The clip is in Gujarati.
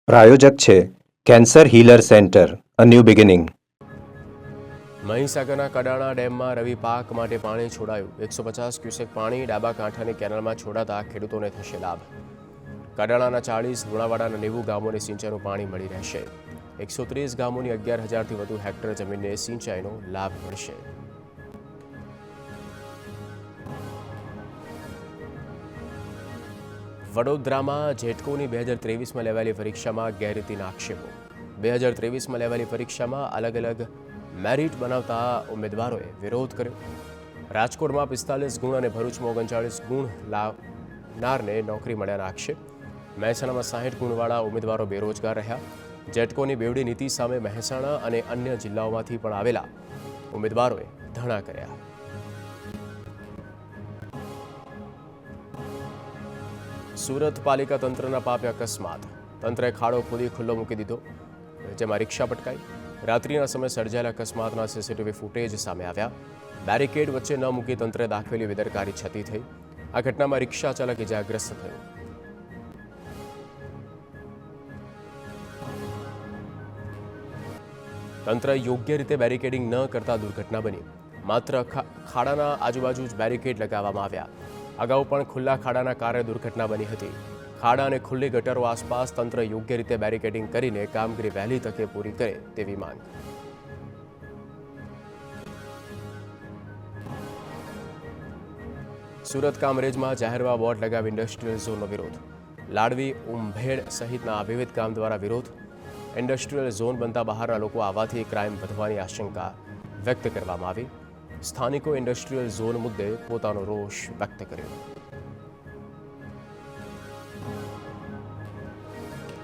પ્રાયોજક છે cancer healer centre, a new beginning. મહીસાગરના કડાણા ડેમમાં રવિ પાક માટે પાણી છોડાયું. 150 ક્યુસેક પાણી ડાબા કાંઠાની કેનાલમાં છોડાતા ખેડૂતોને થશે લાભ. કડાણાના 40, લુણાવાડાના 90 ગામોને સિંચાઈનું પાણી મળી રહેશે. 130 ગામોની 11,000થી વધુ હેક્ટર જમીનને સિંચાઈનો લાભ મળશે. વડોદરામાં જેટકોની 2023માં લેવાયેલી પરીક્ષામાં ગેરરીતિના આક્ષેપો. 2023માં લેવાયેલી પરીક્ષામાં અલગ અલગ મેરિટ બનાવતા ઉમેદવારોએ વિરોધ કર્યો. રાજકોટમાં 45 ગુણ અને ભરૂચમાં 39 ગુણ લાવનારને નોકરી મળ્યાના આક્ષેપ. મહેસાણામાં 60 ગુણવાળા ઉમેદવારો બેરોજગાર રહ્યા. જેટકોની બેવડી નીતિ સામે મહેસાણા અને અન્ય જિલ્લાઓમાંથી પણ આવેલા ઉમેદવારોએ ધરણા કર્યા. સુરત પાલિકા તંત્રના પાપે અકસ્માત. તંત્રએ ખાડો ખોદી ખુલ્લો મૂકી દીધો, જેમાં રિક્ષા પટકાઈ. રાત્રિના સમયે સર્જાયેલા અકસ્માતના સીસીટીવી ફૂટેજ સામે આવ્યા. બેરિકેડ વચ્ચે ન મૂકી તંત્રે દાખવેલી બેદરકારી છતી થઈ. આ ઘટનામાં રિક્ષા ચાલક ઇજાગ્રસ્ત થયો. તંત્ર યોગ્ય રીતે બેરિકેડિંગ ન કરતા દુર્ઘટના બની. માત્ર ખાડાના આજુબાજુ જ બેરિકેડ લગાવવામાં આવ્યા. અગાઉ પણ ખુલ્લા ખાડાના કારણે દુર્ઘટના બની હતી. ખાડા અને ખુલ્લી ગટરો આસપાસ તંત્ર યોગ્ય રીતે બેરિકેડિંગ કરીને કામગીરી વહેલી તકે પૂરી કરે તેવી માંગ. સુરત કામરેજમાં જાહેરમાં બોર્ડ લગાવી ઇન્ડસ્ટ્રીયલ ઝોનનો વિરોધ. લાડવી, ઉંભેડ સહિતના વિવિધ કામ દ્વારા વિરોધ. ઇન્ડસ્ટ્રીયલ ઝોન બનતા બહારના લોકો આવવાથી ક્રાઇમ વધવાની આશંકા વ્યક્ત કરવામાં આવી. સ્થાનિકો ઇન્ડસ્ટ્રીયલ ઝોન મુદ્દે પોતાનો રોષ વ્યક્ત કર્યો.